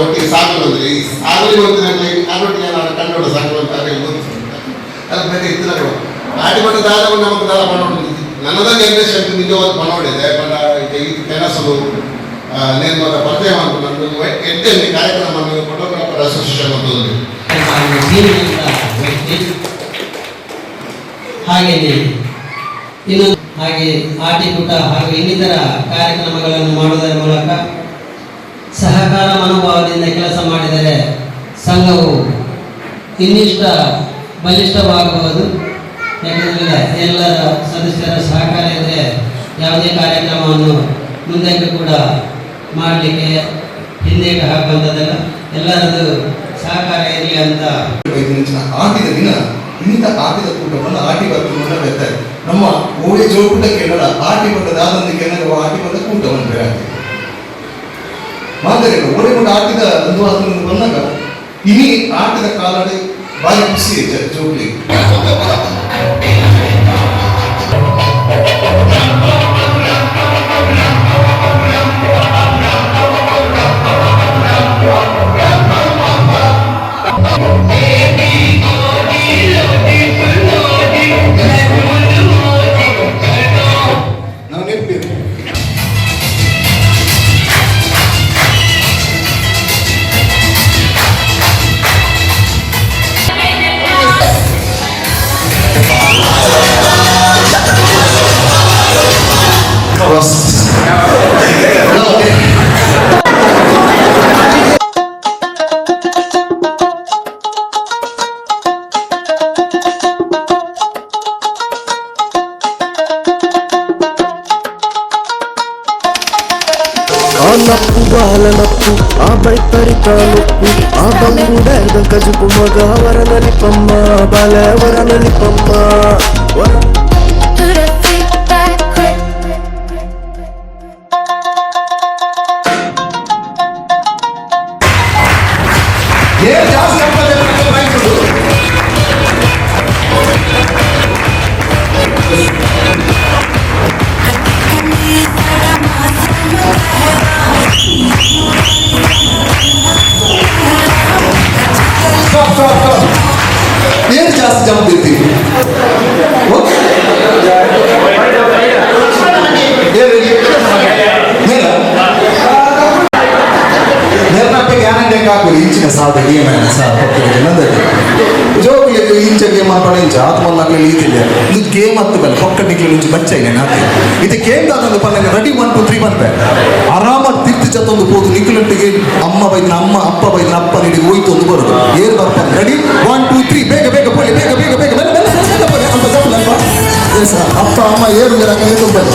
ಒಟ್ಟಿಗೆ ಸಾಕು ಬಂದರೆ ಈ ಸಾಗಲಿ ಬಂದಿರಲಿ ಅದರೊಟ್ಟಿಗೆ ನಾನು ಕಂಡು ಸಾಕು ಅಂತ ಅದು ಬೇರೆ ಇತ್ತಿನ ಆಟಿಪಟ್ಟ ದಾದವು ನಮಗೆ ದಾದ ಪಣೋಡಿ ನನ್ನದ ಜನರೇಷನ್ ನಿಜವಾದ ಪಣೋಡಿದೆ ಪಂಡ ಈ ಕೆಲಸಗಳು నేను మన పరిచయం అనుకున్నాను ఎంటెన్ని కార్యక్రమాన్ని ఫోటోగ్రాఫర్ అసోసియేషన్ ఉంటుంది ಹಾಗೆಯೇ ಇನ್ನು ಹಾಗೆ ಆಟಿಕೂಟ ಹಾಗೂ ಇನ್ನಿತರ ಕಾರ್ಯಕ್ರಮಗಳನ್ನು ಮಾಡುವುದರ ಮೂಲಕ ಸಹಕಾರ ಮನೋಭಾವದಿಂದ ಕೆಲಸ ಮಾಡಿದರೆ ಸಂಘವು ಇನ್ನಿಷ್ಟ ಬಲಿಷ್ಠವಾಗಬಹುದು. ಯಾಕಂದರೆ ಎಲ್ಲರ ಸದಸ್ಯರ ಸಹಕಾರ ಇದ್ದರೆ ಯಾವುದೇ ಕಾರ್ಯಕ್ರಮವನ್ನು ಮುಂದಕ್ಕೆ ಕೂಡ ಮಾಡಲಿಕ್ಕೆ ಹಿಂದೆಗೆ ಹಾಕುವಂಥದ್ದಲ್ಲ, ಎಲ್ಲರದು ಸಹಕಾರ ಇರಲಿ ಅಂತ. ಆಟಿದ ದಿನ ಇಂಥ ಆಟಿದ ಕೂಟವನ್ನು ಆಟಿ ಬರ್ತದೆ ಬರ್ತಾರೆ. ನಮ್ಮ ಓಡಿ ಜೋಕೂಟಕ್ಕೆ ಆಟಿ ಬರ್ತದಾದಂದು ಕೆನಗ ಆಟಿ ಬಂದ ಕೂಟವನ್ನು ಬೇರೆ ಮಾದರಿ ಓಡಿ ಕೂಡ ಆಟಿದ ಒಂದು ಅದನ್ನು ಬಂದಾಗ ಇನಿ ಆಟದ ಕಾಲಡಿ ಭಾರಿ ಖುಷಿ ಇದೆ ಜೋಕ್ಲಿ. నప్పు బాల నప్పు ఆ బైతరి కానుప్పు ఆ బంగుడేద కజుకు మగ వరనలిపమ్మ బాల వరనలిపమ్మ ಏನು ಜಾಸ್ತಿ ಜಂಪ್ ಇರ್ತೀವಿ ఇంచిన సాధ గేమ్ అయినా సార్ జోకులు ఇంచ గేమ్ పడించ ఆత్మ నాకు ఈతిಲ್ಲ నువ్వు గేమ్ ಹತ್ತಬಲ್ಲ ಪಕ್ಕಟಿಗೆ నుంచి ಬಚ್ಚೈನೆ ನಾಕೆ ಇದು ಗೇಮ್ ದಾದಂದು ಪನ್ನಗ ರೆಡಿ 1 2 3 ಬಂದೆ ಆರಾಮಾಗಿ ತಿರ್ತಿ ಚತ್ತೊಂದು ಹೋದು ನಿಕ್ಕಲಟ್ಟಿಗೆ ಅಮ್ಮ ಬೈದಿನ ಅಮ್ಮ ಅಪ್ಪ ಬೈದಿನ ಅಪ್ಪ ನಿಡಿ ಹೋಯ್ತು ಒಂದು ಬರೋದು ಏರ್ ಬರ್ಪ ರೆಡಿ 1 2 3 ಬೇಗ ಬೇಗ ಪೋಲಿ ಬೇಗ ಬೇಗ ಬೇಗ ಬೇಗ ಬೇಗ ಪೋಲಿ ಅಂತ ಜಪ್ಪಲಲ್ವಾ ಎಸ್ ಅಪ್ಪ ಅಮ್ಮ ಏರು ಇರಕ್ಕೆ ಏನು ಬಂದ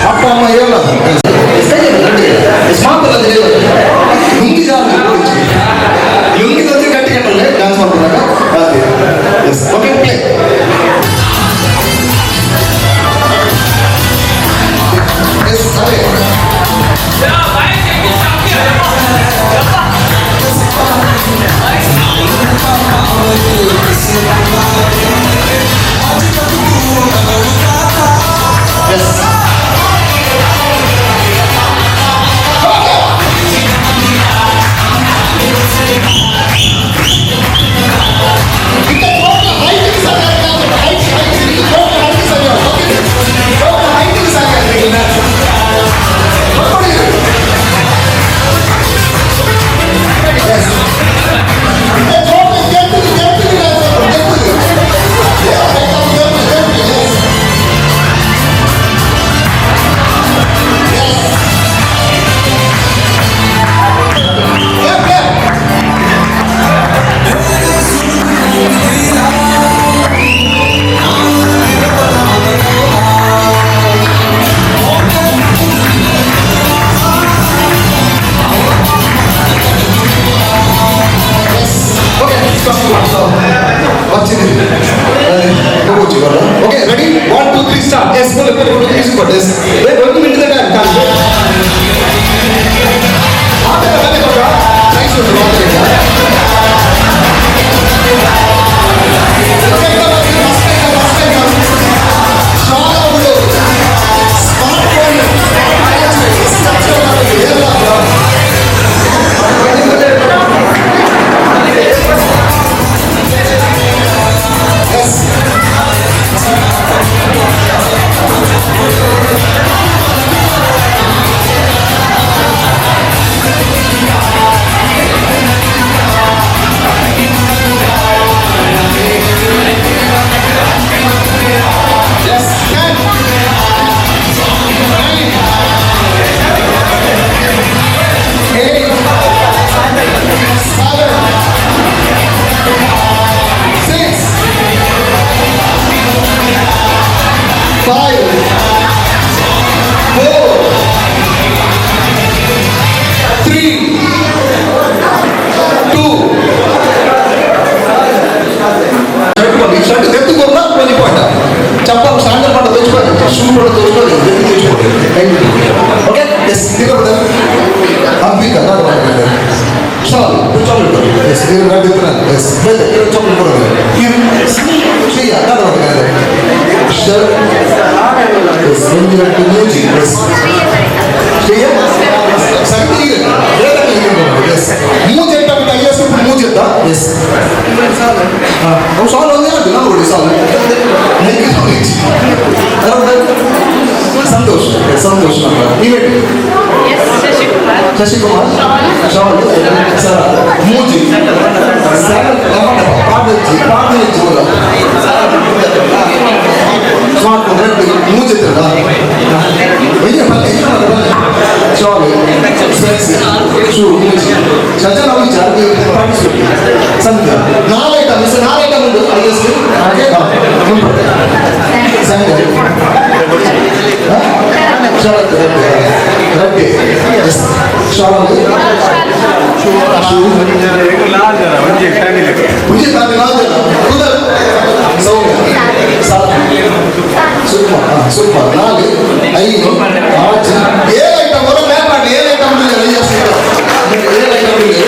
ಅಪ್ಪ ಅಮ್ಮ ಹೇಳ ಲುಂಗಿ ಲುಂಗಿ ತಂದು ಕಟ್ಟಿಕೊಂಡಲ್ಲೇ ಡ್ಯಾನ್ಸ್ ಮಾಡ್ಕೊಂಡಾಗ okay play Okay, ready? 1 2 3 start. Yes, pull it. This. Wait 1 minute at a time. ಚಪ್ಪಲ್ ಸ್ಟ್ಯಾಂಡರ್ಡ್ ಮಾಡಿ ತೋರಿಸ್ಕೊಳ್ಳಿ, ಶೂ ಕೂಡ ತೋರಿಸ್ಕೊಳ್ಳಿ, okay. Yes Ambika shawl chocolate yes yes chocolate ಕೊಡೋದು Shriya shirt yes music yes Shriya ಸಂಗೀತ ಎಸ್ ಮೂಜೆಟ್ಟ ಐಎಸ್ ಮೂಜೆಟ್ಟ ಎಸ್ ನಾವು ಶಾಲ್ ಒಂದೇ ಅದು ನಾವು ನೋಡಿ ಶಾಲ್ ಸಂತೋಷ್ ಸಂತೋಷ್ ನೀವೇನು ಶಶಿಕುಮಾರ್ ಶಾಲ್ ಸರ ಮೂಜಿ ಸ್ಮಾರ್ಟ್ ರೆಡ್ ಮೂಜಿತ್ತಲ್ಲ ಶಾಲ್ ಶೂ ಮೂಜಿ ಸಜ್ಜ ನಾವು ವಿಚಾರ ಸಂಧ್ಯ 4 ಐಟಮ್ ಉಂಟು ಐಎಸ್ ಹಾಗೆ ಶರತ್ ರೆಡ್ಡಿ ಶಾಲ್ मुझे धन्यवाद उधर सौम्य सुपर नाले ಐದು ಆಜ್ ಏ ಐಟಮ್ ಬರೋ ಮ್ಯಾಪ್ ಮಾಡಿ ಏ ಐಟಮ್ ಇದೆ ಏ ಐಟಮ್ ಇದೆ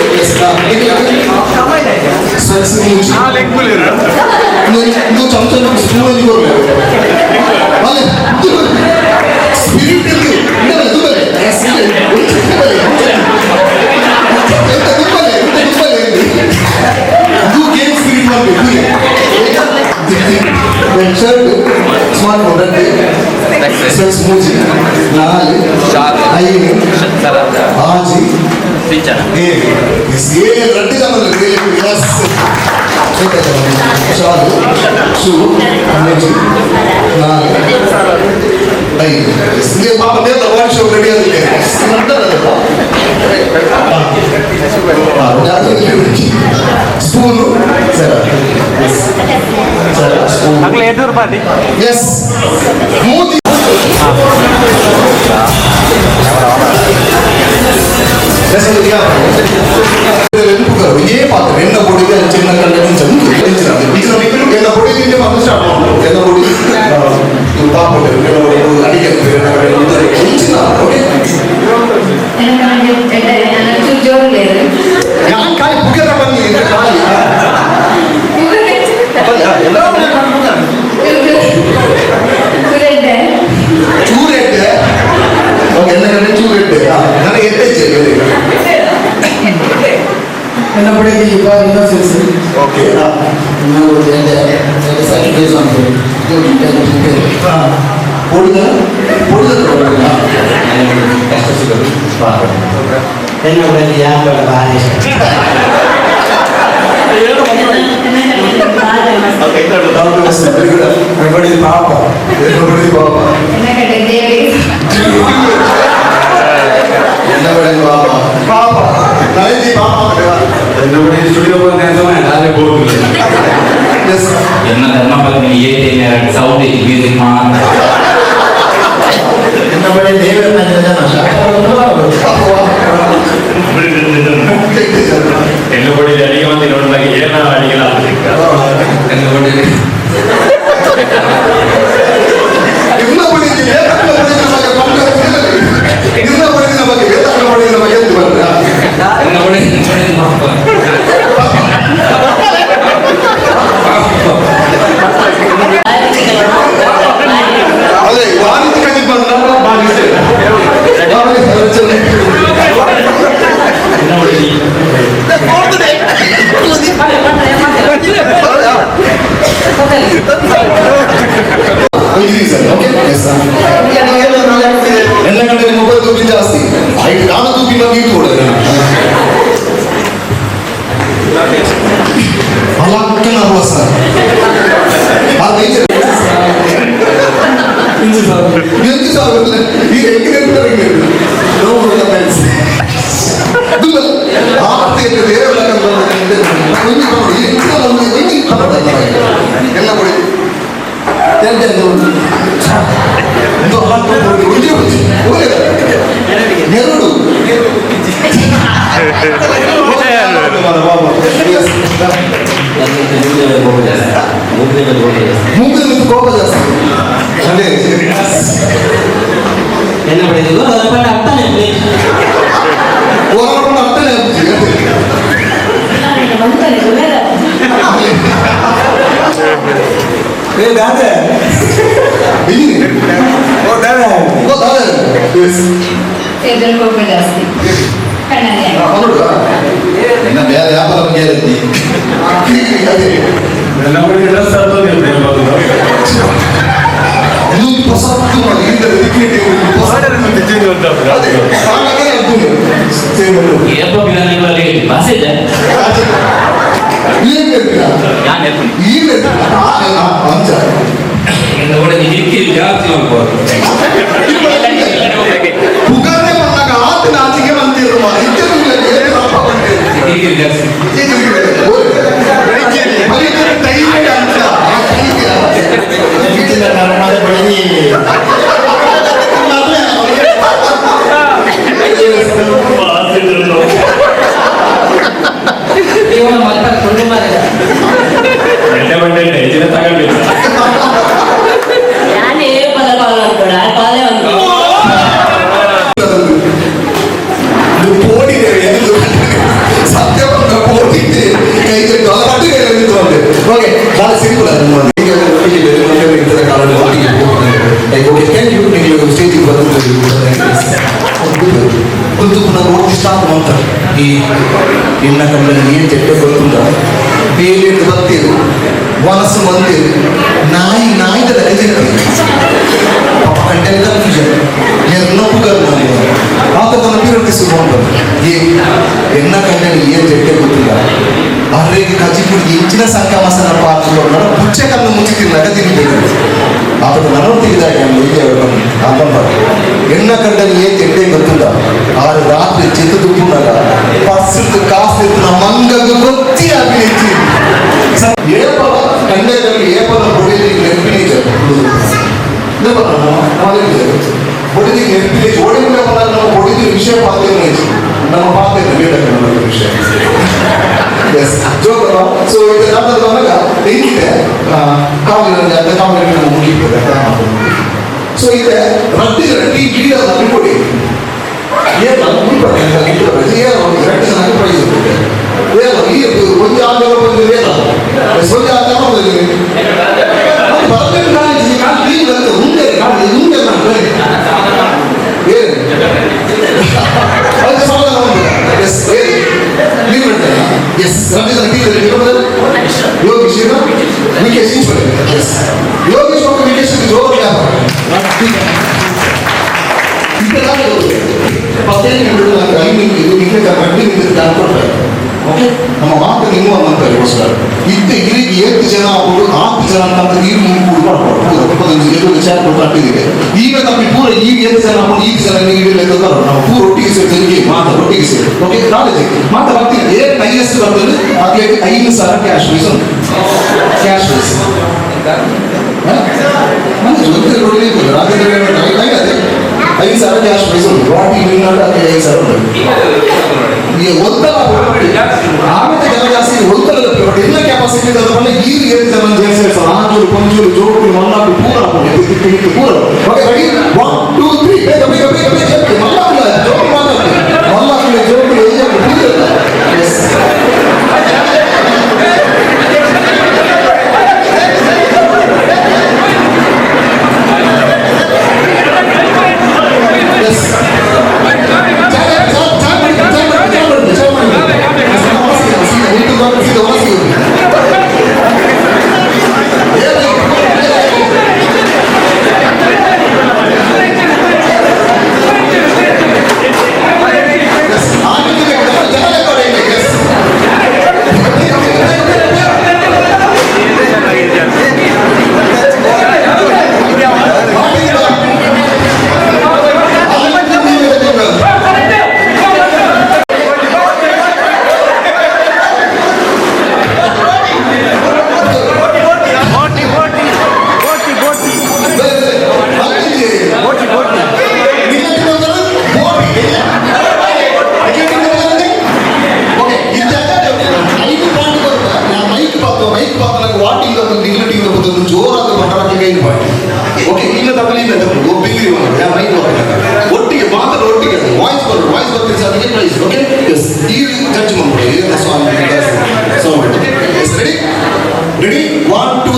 ಸೆನ್ಸ್ ಮುಚ್ಚಿ ನೀವು ಚಮಚ ಸ್ಪೂನ್ ಅಲ್ಲಿ ಬರಬೇಕು ಅಲ್ಲ ಸ್ಪಿರಿಟ್ ಇರಲಿ ಇಲ್ಲ ದುಬಲೆ ಸ್ಮಾರ್ಟ್ ರೆಡ್ಡಿ ಸೆಕ್ಸ್ ಮೂಜಿ ನಾಲಿ ಐದು ಆಜಿ ರೆಡ್ಡಿ ಶಾಲು ಶೂ ಮೂಜಿ ನಾಲಿ ಐದು ಪಾಪ ನೇರ ವಾರ್ಡ್ ಶೋ ರೆಡಿ ಆಗಿದೆ ಸ್ಪೂನು ಸರ್ ಎಸ್ ಮೂತಿ ఏ పాత్ర ఎన్న పొడి చిన్న కంటే కొంచెం ఎన్న పొడి తింటే మాత్రం స్టార్ట్ అవుతుంది ఎన్న పొడి పాపం అడిగే ഞാൻ കായ് പുകര പന്നി ചൂരേറ്റ് എന്നെ കണ്ടേ ചൂരേറ്റ് ನನಗೆ ಎಟ್ಟೆಚ್ಚೆ എന്നെ പടേക്ക് ഇപ്പോൾ ഇന്നോ സെൽസ് ഓക്കെ എൻ്റെ സർട്ടിഫിക്കേഷൻ ഉണ്ട് കൂടുതൽ എന്നോട് യാതൊരു ഭാര്യ everybody papa papa naliji papa everybody studio पर कैसे मैं डाले बोल yes என்ன ಧರ್ಮಪತ್ನಿ ಏಟೇನೆ ಸೌದಿ ಮ್ಯೂಸಿಕ್ ಮಾನ್ എന്നവിടെ ദൈവം ಎಲ್ಲಬಡಿ ಅಡಿಗೆ ಮಂದಿ ನೋಡಿದಾಗ ಏನ ಅಡಿಗೆಲ್ಲ ಎಲ್ಲಬಡಿ ಇನ್ನೊಬ್ಬರಿಗೆ ನಮಗೆ ಇದು ಸರ್ ಓಕೆ ಎಸ್ ಸರ್ ಎಲ್ಲ ಕಡೆ ಮೊಬೈಲ್ ತೂಕಿ ಜಾಸ್ತಿ ಆಯ್ತು ನಾನು ತೂಕಿ ನಾವು ಇದು ಕೊಡೋದು ಅಲ್ಲಕ್ಕೆ ನಾವು ಸರ್ ಅದು ಎಂಟು ಸಾವಿರ ಈಗ ಹೆಂಗೆ ನೋಡೋಣ ಆರ್ತಿಯಲ್ಲಿ ಬೇರೆ ಎಲ್ಲ ಕೊಡಿ ಎರಡು ಮೂಗಿನ ಕೋಪ ಜಾಸ್ತಿ ಅದೇ என்ன படிக்குதோ அதை பண்ண அர்த்தம் எப்படி ಹೊರಗೊಂಡು ಅರ್ಥನೇ ಆಗ್ತಿದೆ ಜಾಸ್ತಿ ಇನ್ನ ಬೇರೆ ವ್ಯಾಪಾರ ಕೇಳಿದ್ದಿ ಇದು ಪ್ರಸಕ್ತ எப்போ பிள்ளைங்களை மெசேஜ் ഞാൻ എന്നോട് എനിക്ക് വിചാരിച്ചു ಪುಗಾರೆ ಬಂದಾಗ ಆತ ನಾಚಿಕೆ ಬಂದಿರುವ ನಾನೇ ಪದ ಕೂಡ ಪಾಲೆ ಒಂದು ಸತ್ಯವಂತ ಪೋಟಿದ್ದೆ ಕೈ ಓಕೆ ಭಾಳ ಸಿಂಪಲ್ ಅದು ಸ್ಟೇಜಿಗೆ ಬಂದು ಪುನಃ ಸ್ಟಾರ್ಟ್ ಮಾಡ್ತಾರೆ ಈ ಇನ್ನ ಕಮ್ಮಲ್ಲಿ ಏನು ಚೆಟ್ಟೆ ಬರ್ತುಂಟ ಬೇಲಿಟ್ಟು ಬರ್ತೀರು ವನಸ್ಸು ಬಂತೀರು ನಾಯಿದ ರಜೆಗ್ತೀರಿ ಕಂಟೆ ಕನ್ಫ್ಯೂಷನ್ ಎನ್ನೊಪ್ಪುಗರು ಆತನ ಪೀರಿಯಡ್ ಶುರು ಏ ಎನ್ನ ಕಂಟೆಗೆ ಏನು ಚೆಟ್ಟೆ ಗೊತ್ತಿಲ್ಲ ಅರ್ರೆಗೆ ಕಚ್ಚಿಪುಡಿ ಇಂಚಿನ ಸಂಕಮಸನ ಪಾರ್ಕೊಂಡು ಪುಚ್ಚೆ ಕಣ್ಣು ಮುಚ್ಚಿ ತಿನ್ನಾಗ ತಿನ್ಬೇಕು ಆತನ ನಾನು ತೆಗೆದಾಗ ಅಮ್ಮಮ್ಮ ಎನ್ನ ಕಂಡಲ್ಲಿ ಏನು ಚೆಟ್ಟೆ ಗೊತ್ತಿಲ್ಲ ಆರು ರಾತ್ರಿ ಚಿತ್ತು ತುಪ್ಪುನಾಗ ಪರ್ಸಿಟ್ಟು ಕಾಸು ಇತ್ತು ನಮ್ಮ ಮಂಗಗೂ ಗೊತ್ತಿ ಅಭಿನಯಿಸಿ ಏಪಲ ಕಂಡೆದಲ್ಲಿ ಏಪಲ ಹೊಡೆದಿ ನೆನಪಿನಿದೆ ಹೊಡೆದಿ ನೆನಪಿನಿದೆ ಹೊಡೆದ ಬಂದಾಗ ನಾವು ಹೊಡೆದ ವಿಷಯ ಪಾತ್ರ ನಮ್ಮ ಪಾತ್ರ ವಿಷಯ ಎಸ್ ಜೋಗ ಸೊ ಇದು ಬಂದಾಗ ಹೆಂಗಿದೆ ಕಾವಲಿನಲ್ಲಿ ಅರ್ಧ ಕಾವಲಿನಲ್ಲಿ ನಾವು ಮುಗಿರ್ತದೆ ಸೊ ಇದೆ ರಡ್ಡಿ ಗೀಡ ಕೊಡಿ ಏನು ಎರಡು ಜನ ಪ್ರೈಸ್ ಇರ್ತದೆ ಈ ಒಂದು ಆಗ ಒಂದು ಒಂದು ಆಗ ಬರಬೇಕು ಕಾಲೇಜ್ ಮುಂದೆ ಮುಂದೆ ಏನು ಅದಕ್ಕೆ ಸಮಾಧಾನ S S Yogish Vikesh S Yogish ಮತ್ತು ವಿಕೇಶ್ ಜೋರು ವ್ಯಾಪಾರ ನಮ್ಮ ಮಾತು ನೀವು ಅಂತಾರೆ ಇದ್ದ ಇಲ್ಲಿಗೆ 8 ಜನ ಆಗ್ಬೋದು 4 ಜನ ಅಂತ ನೀರು ಮುಂದೆ ಕೂಡ ವಿಚಾರ ಕೊಟ್ಟಿದ್ದೀವಿ ಈಗ ನಮಗೆ ಪೂರ ಈಗ 8 ಜನ ಆಗ್ಬೋದು 5 ಜನ ನೀವು ನಾವು ಪೂರ ಒಟ್ಟಿಗೆ ಸೇರಿ ಮಾತು ಒಟ್ಟಿಗೆ ಸೇರಿ ಓಕೆ ನಾಲೆಜ್ ಮಾತು ಬರ್ತೀನಿ ಏನು ಹೈಯೆಸ್ಟ್ ಬರ್ತದೆ ಅದೇ 5,000 ಕ್ಯಾಶ್ ವೀಸ್ ಕ್ಯಾಶ್ ವೀಸ್ ನನಗೆ ಜೊತೆ ನೋಡಲಿಕ್ಕೆ ಅದೇ 5,000 ಕ್ಯಾಶ್ ವೀಸ್ ಉಂಟು ವಾಟಿ ಮೀನಾಟ ಅದೇ 5,000 ಉಂಟು ಈಗ ಒಂದಲ್ಲ ಆಮೇಲೆ ಜನ ಜಾಸ್ತಿ ಒಂದಲ್ಲ ಎಲ್ಲ ಕೆಪಾಸಿಟಿ ಅದನ್ನ ಈಗ 7 ಜನ ಸೇರಿಸ ಆಂಜೂರು ಪಂಜೂರು ಜೋಡು ಮಲ್ಲಾಪು ಪೂರ ಪೂರ ಓಕೆ ರೆಡಿ 1 2 3 ಬೇಗ ಬೇಗ ಬೇಗ ಬೇಗ ಮಲ್ಲಾಪುಲ ಜೋಡು ಮಲ್ಲಾಪುಲ ಜೋಡು ಎಸ್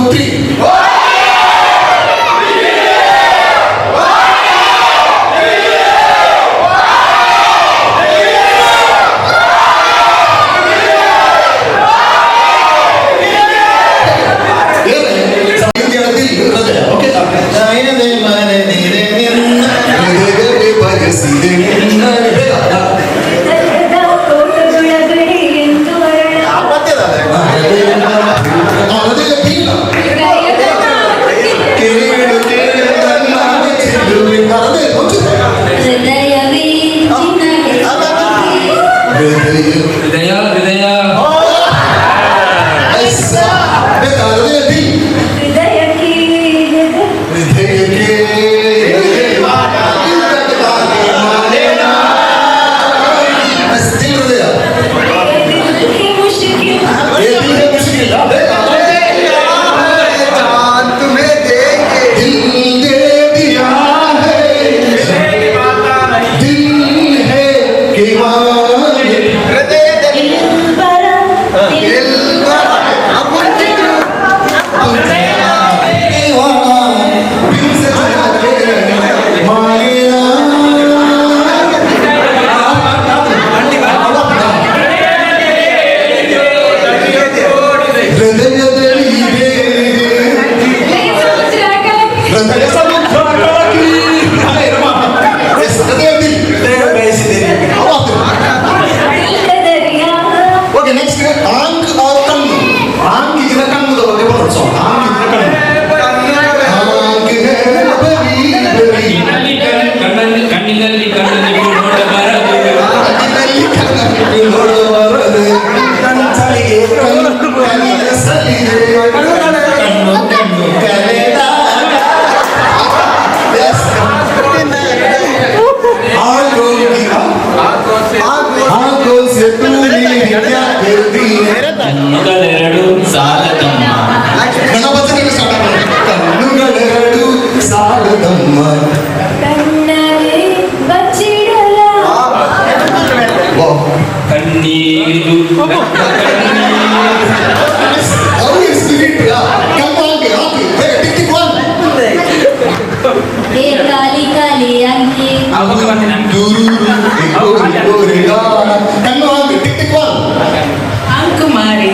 2 3 ಹೃದಯ ಹೃದಯ ಕಣ್ಣಿನಲ್ಲಿ ನೋಟ ಕಣ್ಣುಗಳೆರಡು ಸಾಲದಮ್ಮ ಕಣ್ಣುಗಳೆರಡು ಸಾಲದಮ್ಮ ಕಣ್ಣೀರು ಅಂಕು ಮಾರಿ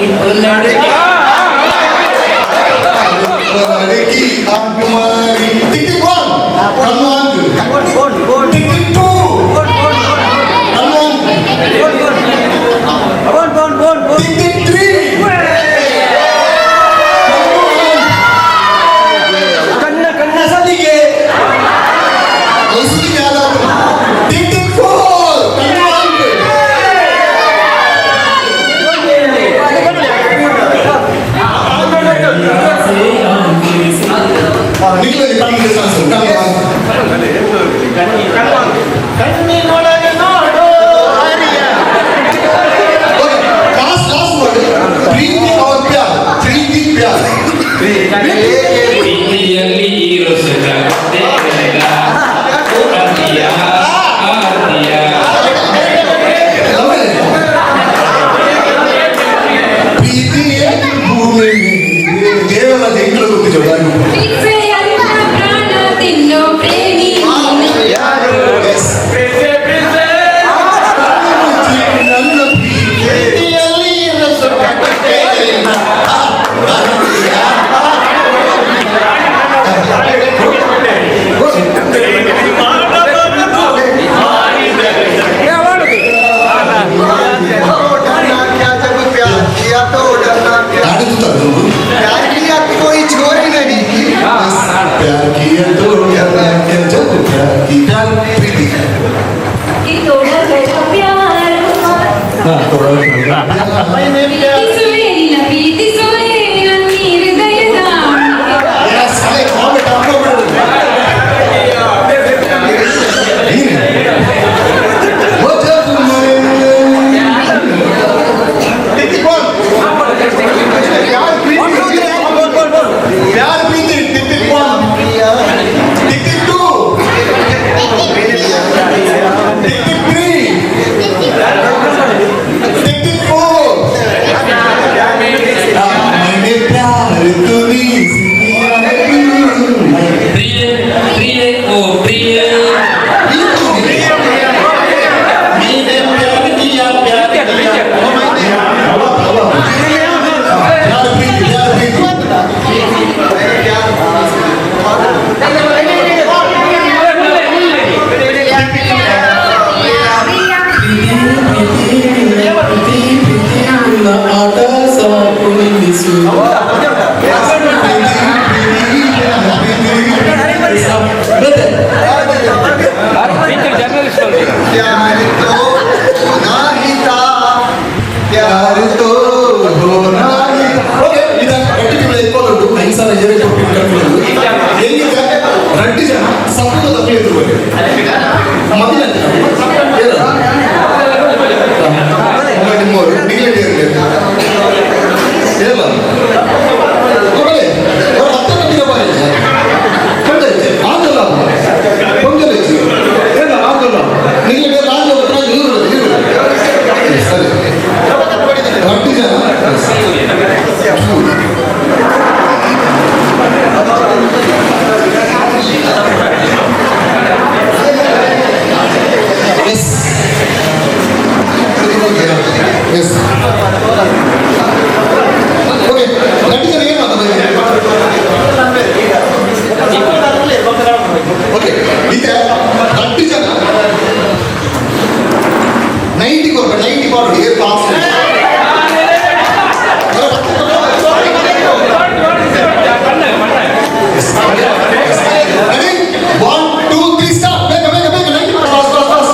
ಪ್ರೀತಿಯಲ್ಲಿ ಇರೋ ಸುಖ ಗೊತ್ತೇ ಆರ್ತಿಯ ಆರ್ತಿಯ Tick 4 ಪ್ರಿಯೆ ಪ್ರಿಯೆ ಓ ಪ್ರಿಯೆ ನೀನೆ ಪ್ಯಾರ ಕಿಯಾ ಪ್ಯಾರ ಕಿಯಾ ಓ ಮೈನೆ ಯಾರು ಪ್ರೀತಿ ಯಾರು ಪ್ರೀತಿ ಆಟ ಸಾಕು ನಿಲ್ಲಿಸು ಯಾರಿತೋ ಓಕೆ ಈಗ ಗಟ್ಟಿಗಳು ಎತ್ಕೊಳ್ಳೋದು ಐದು ಏರೆ ಕೊಟ್ಟು ಎಲ್ಲಿದೆ ರಡ್ಡಿ ಜನ ಸಂಪೂರ್ಣ ತಪ್ಪಿ ಎದುರು ಮೊದಲ ನಿಮ್ಮವರು ಡಿಗ್ಲೇಟ್ ಇರಲಿ ಹೇಳ ಕೊಡಲೆ ಅವ್ರ ಹತ್ತ ಕಟ್ಟಿಗೆ ಬಾರಿ ಕೊಂಡೈತೆ ಆಗಲ್ಲ ಕೊಂಡಲೈತಿ ಹೇಳ ಆಗಲ್ಲ ನಿಮಗೆ ಬೇರೆ ಆಗಲ್ಲ ಸರಿ ರಡ್ಡಿ ಜನ ಎಸ್ ಓಕೆ ರಡ್ಡಿ ಜನ ಏನು ಓಕೆ ಇದೆ ರಡ್ಡಿ ಜನ 90 ಕೊಡ್ಬೇಕು 90 ಕೊಡ್ಬೇಕು ಪಾಸ್ ready 1 2 3 start ಬೇಗ ಬೇಗ ಬೇಗ 90 ಪಾಸ್ ಪಾಸ್ ಪಾಸ್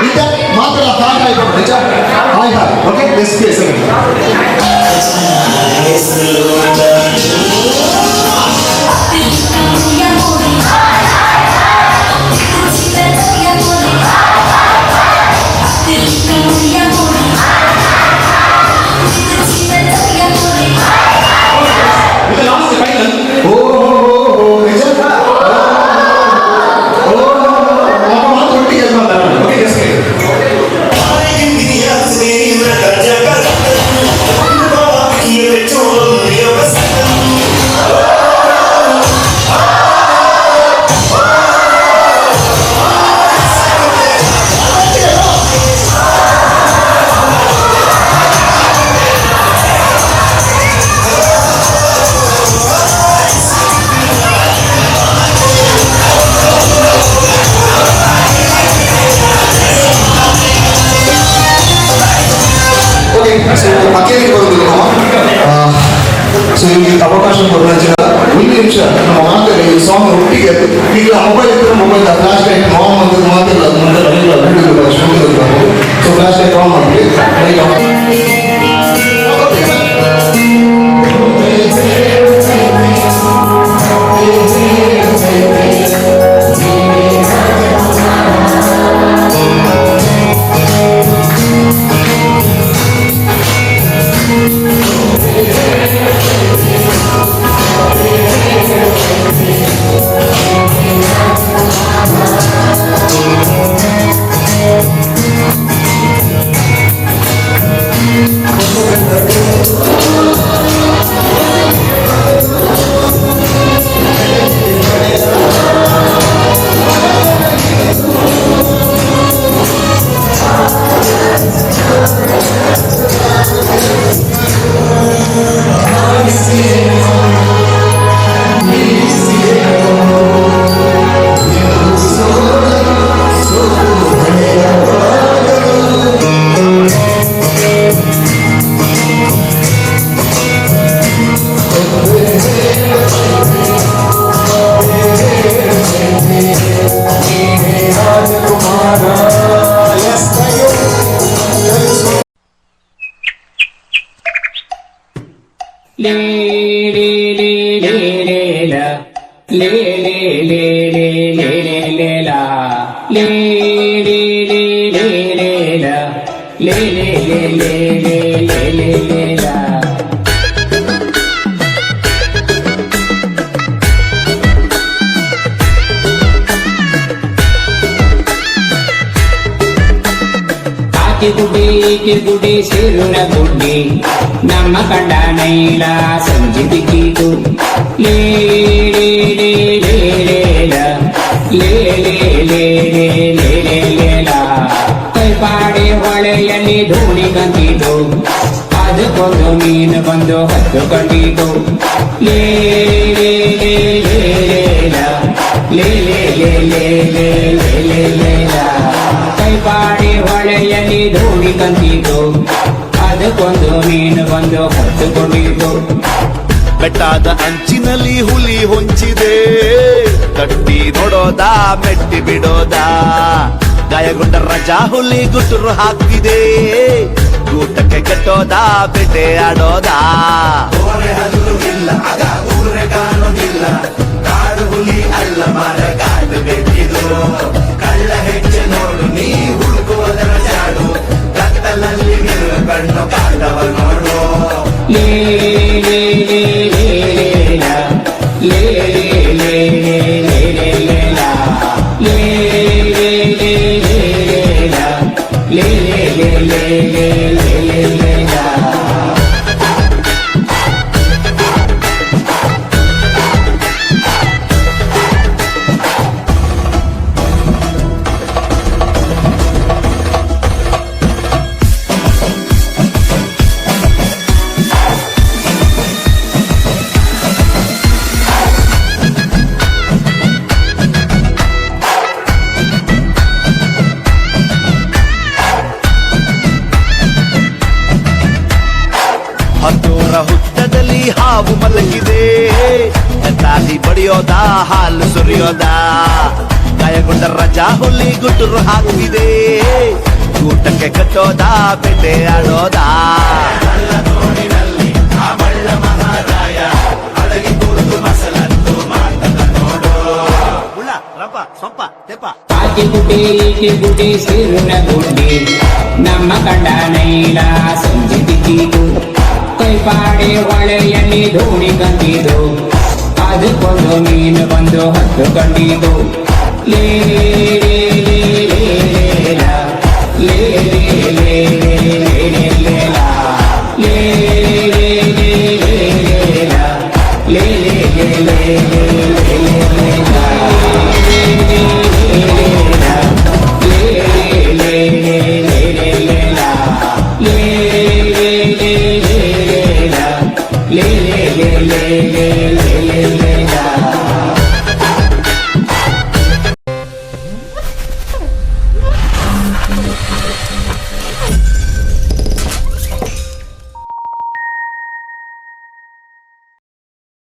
ನಿಜ ಮಾತ್ರ ಸಾಕಾಯ್ತು ನಿಜ hi hi okay next place ಅಕ್ಕೇರಿಗೆ ಬರುವುದಿಲ್ಲ ಸೊ ನಿಮಗೆ ಅವಕಾಶ ಕೊಡೋದಿಲ್ಲ ಒಂದು ನಿಮಿಷ ನಮ್ಮ ಮಾತಲ್ಲಿ ಈ ಸಾಂಗ್ ಒಟ್ಟಿಗೆ ಈಗ ಮೊಬೈಲ್ ಇದ್ದರೆ ಮೊಬೈಲ್ ಫ್ಲಾಶ್ ಲೈಟ್ ಆನ್ ಮಾಡೋದು ಮಾತಿಲ್ಲ ಸೊ ಫ್ಲಾಶ್ ಲೈಟ್ ಆನ್ ಮಾಡಿ ಗುಡಿ ಸೇರುರ ಗುಡ್ಡಿ ನಮ್ಮ ಕಂಡ ನೈಲ ಸಂಜೆ ಬಿಕ್ಕಿತು ಲೇ ಲೇ ಲೇ ಲೇ ಲೇ ಲೇ ಲೇ ಲೇ ಲೇ ಲೇ ಲೇಲ ಕೈಪಾಡಿ ಹೊಳೆಯಲ್ಲಿ ಧೂಳಿ ಕಂತಿತು ಅದಕ್ಕೊಂದು ಮೀನು ಬಂದು ಹತ್ತು ಕಂಡಿತು ಲೇ ಲೇ ಲೇ ಲೇ ಲೇ ಲೇ ಲೇ ಲೇ ಲೇ ಲೇ ಲೇಲ ಕೈಪಾಡಿ ಹೊಳೆಯಲ್ಲಿ ಧೂಳಿ ಕಂತಿತು ಅದಕ್ಕೊಂದು ಮೀನು ಬಂದು ಹತ್ತುಕೊಂಡಿತು ಬೆಟ್ಟದ ಅಂಚಿನಲ್ಲಿ ಹುಲಿ ಹೊಂಚಿದೆ ತಟ್ಟಿ ನೋಡೋದಾ ಮೆಟ್ಟಿ ಬಿಡೋದಾ ಗಾಯಗೊಂಡ ರಜಾ ಹುಲಿ ಗುಟುರು ಹಾಕ್ತಿದೆ ಗೂಟಕ್ಕೆ ಕಟ್ಟೋದಾ ಬೆಟ್ಟೆ ಆಡೋದಾ ಇಲ್ಲ ಆಗ ಊರೆ ಕಾಣೋದಿಲ್ಲ ಕಾಡು ಹುಲಿ ಅಲ್ಲ ಮರ ಕಾಡು ಬೆಟ್ಟಿದು ಕಳ್ಳ ಹೆಜ್ಜೆ ನೋಡು ನೀ ಹುಡುಕುವುದರ ಜಾಡು ಕತ್ತಲಲ್ಲಿ ಕಣ್ಣು ಕಾಡವ ನೋಡು ಲೇ ಲೇ ಲೇ ಲೇ ಲೇ ಲೇ ಲೇ ಲೇ ಲೇ ಲೇಲ ಲೇ ಲೇ ಲೇ ಲೇ ಲೇ ಲೇ ಲೇ ಲೇ ಲೇ ಲೇಲ ಹತ್ತೂರ ಹುತ್ತದಲ್ಲಿ ಹಾವು ಮಲಗಿದೆ ತಾಲಿ ಬಡಿಯೋದಾ ಹಾಲು ಸುರಿಯೋದಾ ಗಾಯಗೊಂಡ ರಜಾ ಹುಲಿ ಗುಟುರು ಹಾಕ್ತಿದೆ ಊಟಕ್ಕೆ ಕಟ್ಟೋದಾ ಬೇಟೆ ಆಡೋದಾ ಆಚೆ ಗುಡ್ಡೆ ಈಚೆ ಗುಡ್ಡೆ ಸಿರುನ ಗುಡ್ಡೆ ನಮ್ಮ ಕಂಡ ನೈಲ ಸಂಜೆ ಬಿದ್ದಿತು ಕೈಪಾಡೆ ಹೊಳೆಯಲ್ಲಿ ದೋಣಿ ಕಂದಿತು ಅದಕ್ಕೊಂದು ಮೀನು ಬಂದು ಹತ್ತು ಕಂಡಿತು ಲೇ